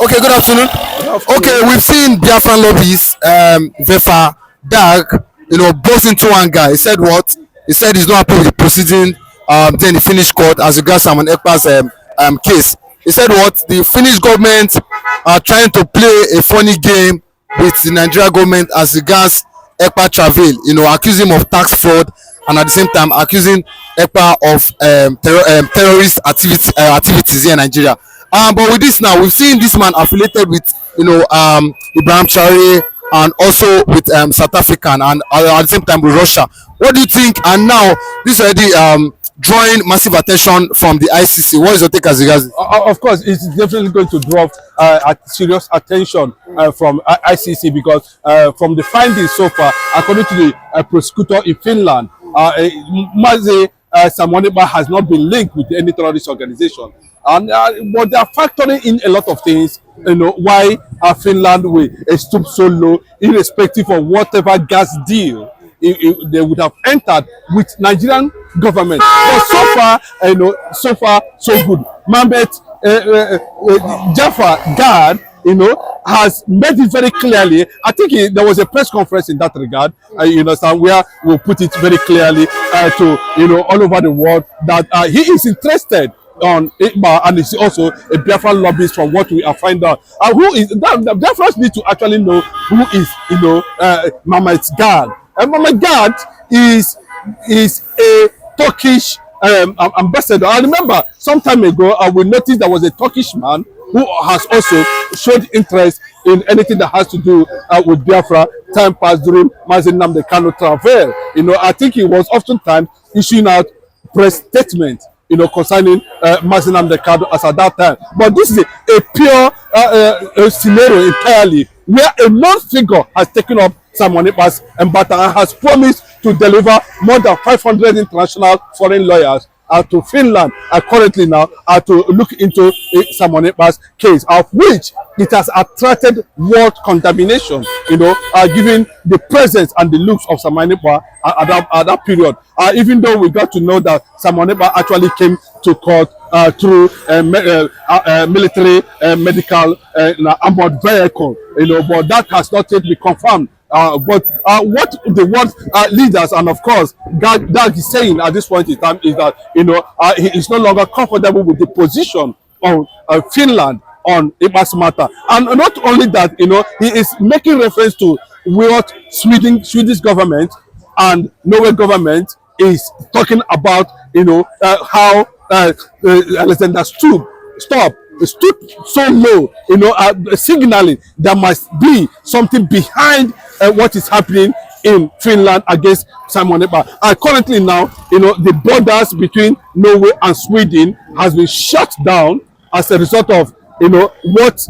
Okay, good afternoon. Okay, we've seen Biafran lobbies, Vefa, Dag, both into one guy. He said what? He said he's not happy with the proceeding, then the Finnish court as regards Simon Ekpa's case. He said what? The Finnish government are trying to play a funny game with the Nigeria government as regards Ekpa travel, accusing him of tax fraud and at the same time accusing Ekpa of terrorist activities here in Nigeria. But with this now, we've seen this man affiliated with, Ibrahim Chari and also with South African and at the same time with Russia. What do you think? And now this already drawing massive attention from the ICC. What is your take as regards? Of course, it's definitely going to draw serious attention from ICC because from the findings so far, according to the prosecutor in Finland, Mazi Samoneba has not been linked with any terrorist organization. And but they are factoring in a lot of things, why Finland will stoop so low, irrespective of whatever gas deal they would have entered with Nigerian government. But so far, so good. Mambet Jaffa Gad, has made it very clearly. I think there was a press conference in that regard, where we'll put it very clearly to, all over the world that he is interested on Ekpa and is also a Biafran lobbyist from what we are finding out. Who is that? The Biafrans need to actually know who is, Mehmet Gad. And Mehmet Gad is a Turkish ambassador. I remember some time ago, we noticed there was a Turkish man who has also showed interest in anything that has to do with Biafra. Time passed during Mazi Nnamdi Kanu travel. I think he was oftentimes issuing out press statements, concerning Mazi Nnamdi Kanu as at that time. But this is a pure scenario entirely where a non-figure has taken up Simon Ekpa's embattled and has promised to deliver more than 500 international foreign lawyers to Finland currently now to look into Simon Ekpa's case, of which it has attracted world condemnation, given the presence and the looks of Simon Ekpa at that period. Even though we got to know that Simon Ekpa actually came to court through military medical armored vehicle, but that has not yet been confirmed. But what the world leaders and of course Dag is saying at this point in time is that he is no longer comfortable with the position of Finland on Ekpa's matter, and not only that, he is making reference to what Swedish government and Norway government is talking about, how Alexander stood so low, signaling there must be something behind what is happening in Finland against Simon Ekpa. Currently now, the borders between Norway and Sweden has been shut down as a result of, what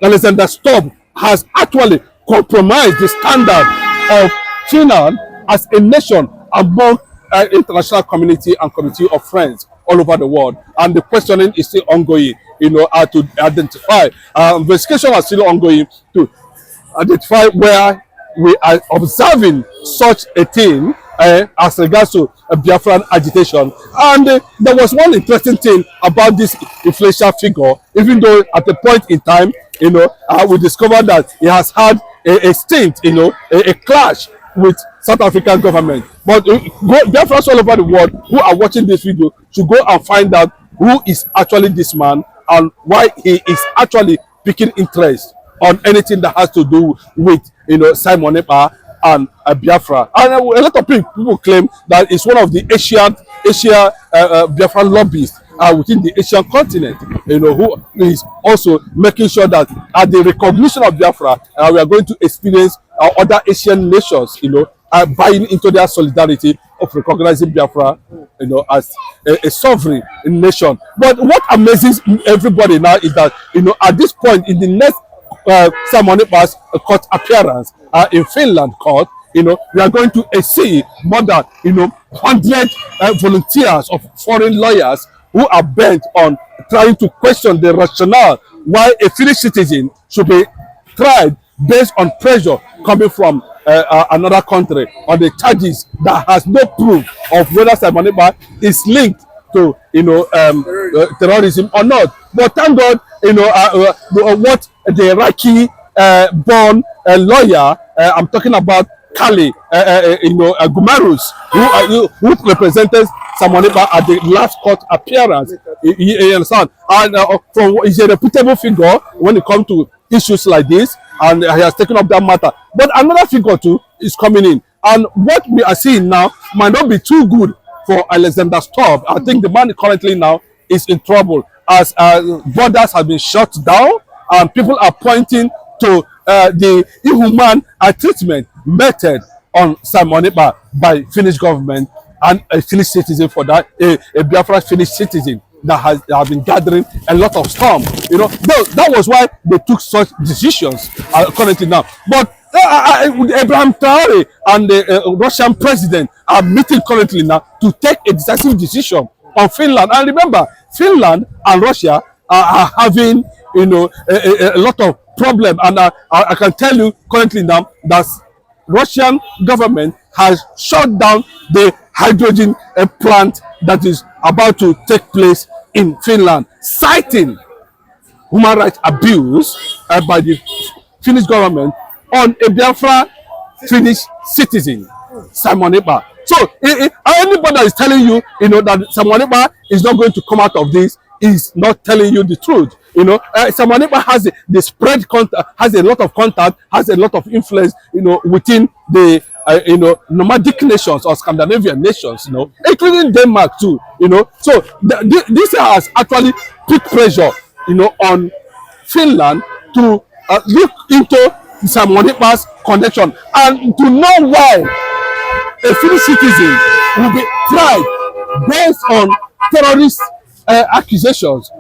Alexander Stubb has actually compromised the standard of Finland as a nation among international community and community of friends all over the world. And the questioning is still ongoing, to identify. Investigation is still ongoing to identify where we are observing such a thing as regards to Biafran agitation. And there was one interesting thing about this inflation figure, even though at the point in time, we discovered that he has had a stint, a clash with South African government. But Biafrans all over the world who are watching this video should go and find out who is actually this man and why he is actually picking interest on anything that has to do with, Simon Ekpa and Biafra. And a lot of people claim that it's one of the Asia Biafran lobbyists within the Asian continent, who is also making sure that at the recognition of Biafra, we are going to experience other Asian nations, buying into their solidarity of recognizing Biafra, as a sovereign nation. But what amazes everybody now is that, at this point in the next Simon Ekpa's court appearance in Finland court, we are going to see more than 100 volunteers of foreign lawyers who are bent on trying to question the rationale why a Finnish citizen should be tried based on pressure coming from another country on the charges that has no proof of whether Simon Ekpa is linked to terrorism or not. But thank God, what the Iraqi born lawyer, I'm talking about Kali, Gumarus, who represented Samoniba at the last court appearance. You understand? And he's a reputable figure when it comes to issues like this, and he has taken up that matter. But another figure too is coming in, and what we are seeing now might not be too good for Alexander Stubb. I think the man currently now is in trouble as borders have been shut down, and people are pointing to the inhuman treatment method on Simoniba by Finnish government and a Finnish citizen for that, a Biafra Finnish citizen that has been gathering a lot of storm. That was why they took such decisions currently now. But Abraham Traore and the Russian president are meeting currently now to take a decisive decision on Finland. And remember, Finland and Russia are having a lot of problem, and I can tell you currently now that Russian government has shut down the hydrogen plant that is about to take place in Finland, citing human rights abuse by the Finnish government on a Biafra Finnish citizen, Simon Ekpa. So anybody that is telling you, that Simon Ekpa is not going to come out of this is not telling you the truth. Simon Ekpa has the spread contact, has a lot of contact, has a lot of influence, within the nomadic nations or Scandinavian nations, including Denmark too. So this has actually put pressure, on Finland to look into Simon Ekpa's connection and to know why a Finnish citizen will be tried based on terrorist accusations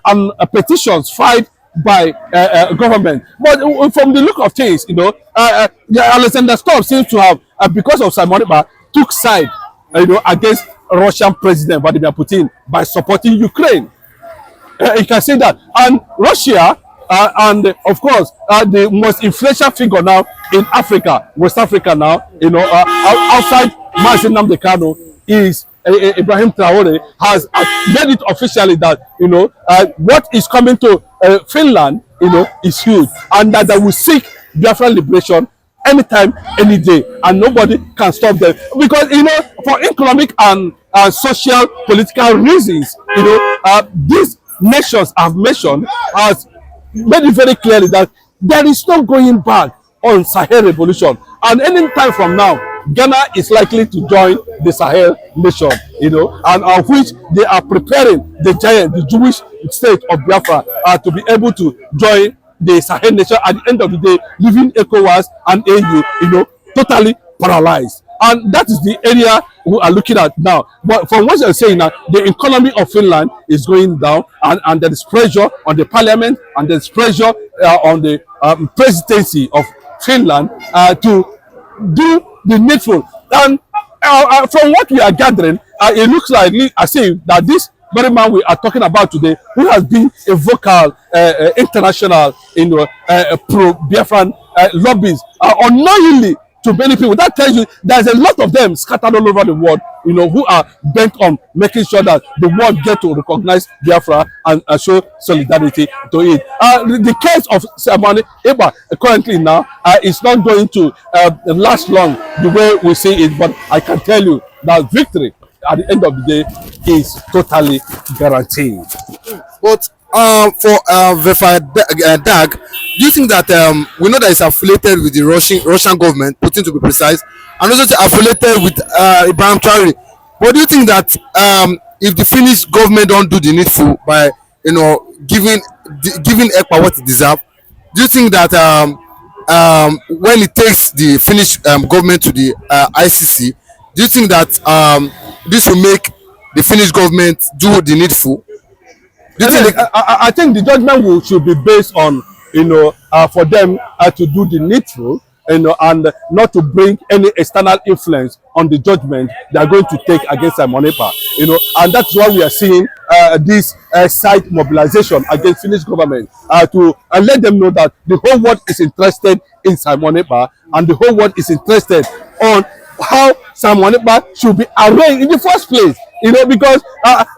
and petitions filed by government. But from the look of things, Alexander Stubb seems to have, because of Simon Ekpa, took side, against Russian President Vladimir Putin by supporting Ukraine. You can say that. And Russia, and of course, the most influential figure now in Africa, West Africa now, outside Mazi Nnamdi Kanu, is Ibrahim Traore, has made it officially that what is coming to Finland is huge, and that they will seek Biafran liberation anytime, any day, and nobody can stop them, because for economic and social political reasons, these nations I've mentioned has made it very clearly that there is no going back on Sahel revolution, and any time from now Ghana is likely to join the Sahel nation, and of which they are preparing the giant, the Jewish state of Biafra, to be able to join the Sahel nation at the end of the day, leaving ECOWAS and AU, totally paralyzed. And that is the area we are looking at now. But from what you're saying now, the economy of Finland is going down, and there is pressure on the parliament, and there is pressure on the presidency of Finland to do the needful. And from what we are gathering, it looks like as if that this very man we are talking about today, who has been a vocal international pro-Biafran lobbyist, unknowingly to many people. That tells you there's a lot of them scattered all over the world, who are bent on making sure that the world get to recognize Biafra and show solidarity to it. The case of Simon Ekpa currently now is not going to last long the way we see it, but I can tell you that victory at the end of the day is totally guaranteed. But for Dag, do you think that we know that it's affiliated with the Russian government, Putin to be precise, and also affiliated with Ibrahim Traore? But do you think that if the Finnish government don't do the needful by giving Ekpa what it deserves, do you think that when it takes the Finnish government to the ICC, do you think that this will make the Finnish government do the needful? I think the judgment should be based on, for them to do the needful, and not to bring any external influence on the judgment they are going to take against Simon Ekpa. And that's why we are seeing this side mobilization against Finnish government to let them know that the whole world is interested in Simon Ekpa, and the whole world is interested on how Simon Ekpa should be arraigned in the first place. You know, because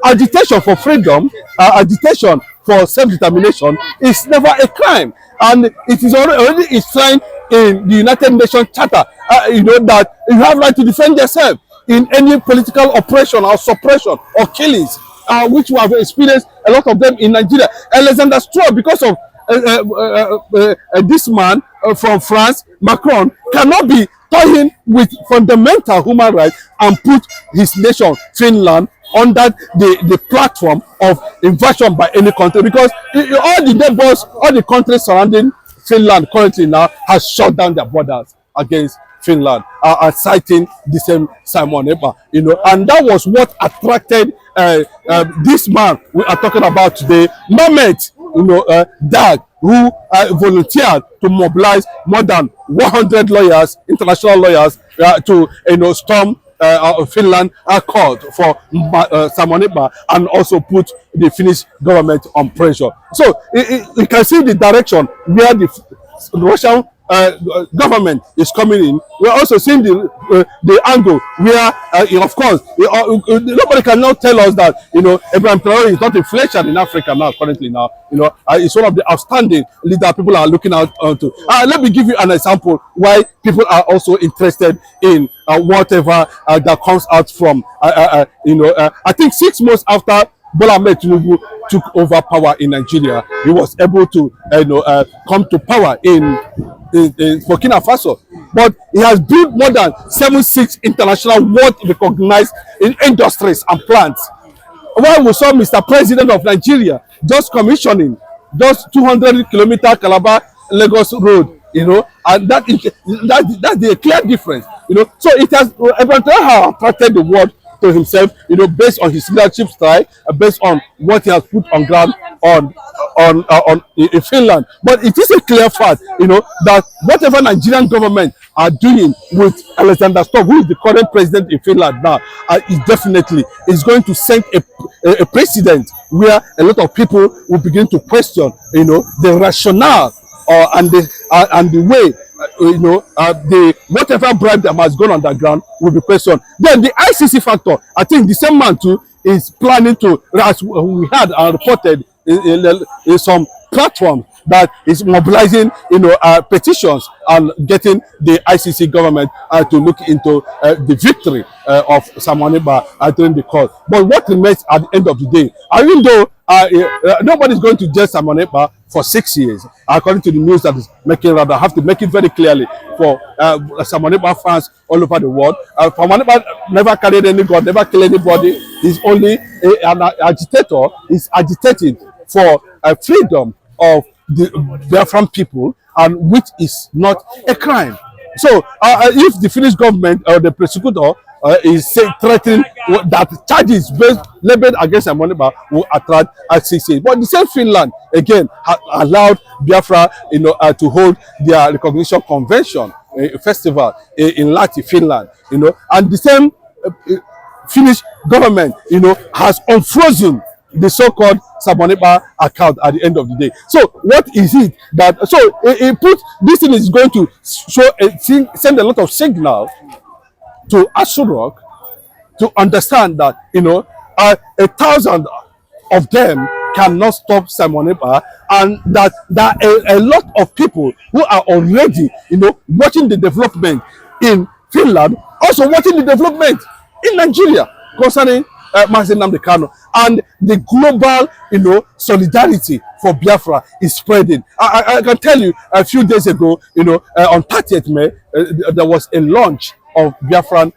agitation for freedom, agitation for self-determination is never a crime, and it is already enshrined in the United Nations Charter. You know that you have right to defend yourself in any political oppression or suppression or killings, which we have experienced a lot of them in Nigeria. Alexander Stroll, because of this man from France, Macron, cannot be toying with fundamental human rights and put his nation, Finland, under the platform of invasion by any country, because all the neighbors, all the countries surrounding Finland currently now has shut down their borders against Finland, citing the same Simon Ekpa, you know, and that was what attracted this man we are talking about today, Mohammed, you know, Dag, who volunteered to mobilize more than 100 lawyers, international lawyers, to, you know, storm Finland court for Simon Ekpa, and also put the Finnish government on pressure. So you can see the direction where the Russian government is coming in. We're also seeing the angle where, of course, nobody can now tell us that, you know, Ibrahim Traore is not influential in Africa now, currently now. You know, it's one of the outstanding leaders people are looking out to. Let me give you an example why people are also interested in whatever that comes out from, you know, I think 6 months after Bola Ahmed Tinubu took over power in Nigeria, he was able to, you know, come to power in Burkina Faso. But he has built more than 76 international world-recognized industries and plants. While we saw Mr. President of Nigeria just commissioning just 200-kilometer Calabar-Lagos road, you know, and that's the clear difference, you know. So it has attracted the world to himself, you know, based on his leadership style, based on what he has put on ground in Finland. But it is a clear fact, you know, that whatever Nigerian government are doing with Alexander Stubb, who is the current president in Finland now, is definitely is going to set a precedent where a lot of people will begin to question, you know, the rationale and the way, you know, the whatever bribe that has gone underground will be questioned. Then the ICC factor, I think the same man too is planning to, as we had reported in some platforms, that is mobilizing, you know, petitions and getting the ICC government to look into the victory of Simon Ekpa during the court. But what remains at the end of the day, even though nobody's going to judge Simon Ekpa for 6 years, according to the news that is making round, I have to make it very clearly for Simon Ekpa fans all over the world. Simon Ekpa never carried any gun, never killed anybody. He's only an agitator. He's agitating for freedom of the Biafran people, and which is not a crime. So if the Finnish government or the prosecutor is threatening that charges based labeled against Simon Ekpa will attract ICC, but the same Finland again allowed Biafra, you know, to hold their recognition convention festival in Lahti, Finland, you know, and the same Finnish government, you know, has unfrozen the so-called Simon Ekpa account at the end of the day. So what is it that, so it put, this thing is going to show send a lot of signal to Asurok to understand that, you know, 1,000 of them cannot stop Simon Ekpa, and that there are a lot of people who are already, you know, watching the development in Finland, also watching the development in Nigeria concerning Mazi Nnamdi Kanu, and the global, you know, solidarity for Biafra is spreading. I can tell you, a few days ago, you know, on 30th May, there was a launch of Biafran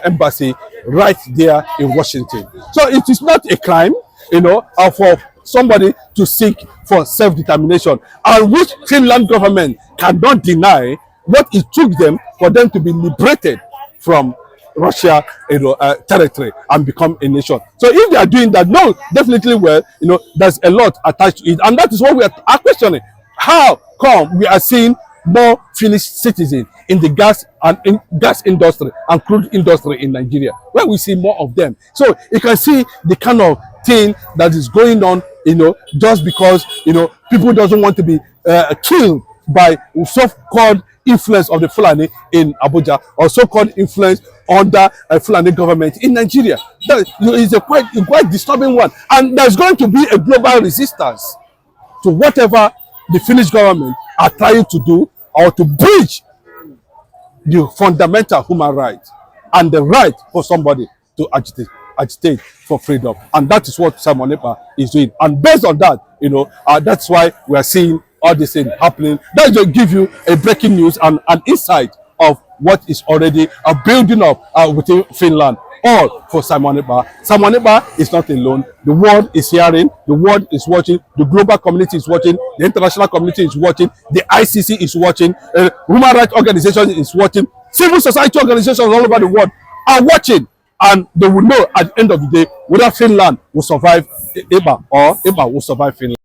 embassy right there in Washington. So it is not a crime, you know, for somebody to seek for self-determination, and which Finland government cannot deny what it took them for them to be liberated from Russia, you know, territory and become a nation. So if they are doing that, no, definitely, well, you know, there's a lot attached to it, and that is what we are questioning. How come we are seeing more Finnish citizens in the gas industry and crude industry in Nigeria, where we see more of them? So you can see the kind of thing that is going on, you know, just because, you know, people doesn't want to be killed by so-called influence of the Fulani in Abuja, or so-called influence under a Fulani government in Nigeria. That is a quite disturbing one. And there's going to be a global resistance to whatever the Finnish government are trying to do, or to breach the fundamental human rights and the right for somebody to agitate for freedom. And that is what Simon Ekpa is doing. And based on that, that's why we are seeing all this thing happening. That just give you a breaking news and an insight of what is already a building up within Finland, all for Simon Ekpa. Simon Ekpa is not alone. The world is hearing, the world is watching, the global community is watching, the international community is watching, the ICC is watching, human rights organizations is watching, civil society organizations all over the world are watching, and they will know at the end of the day whether Finland will survive Ekpa or Ekpa will survive Finland.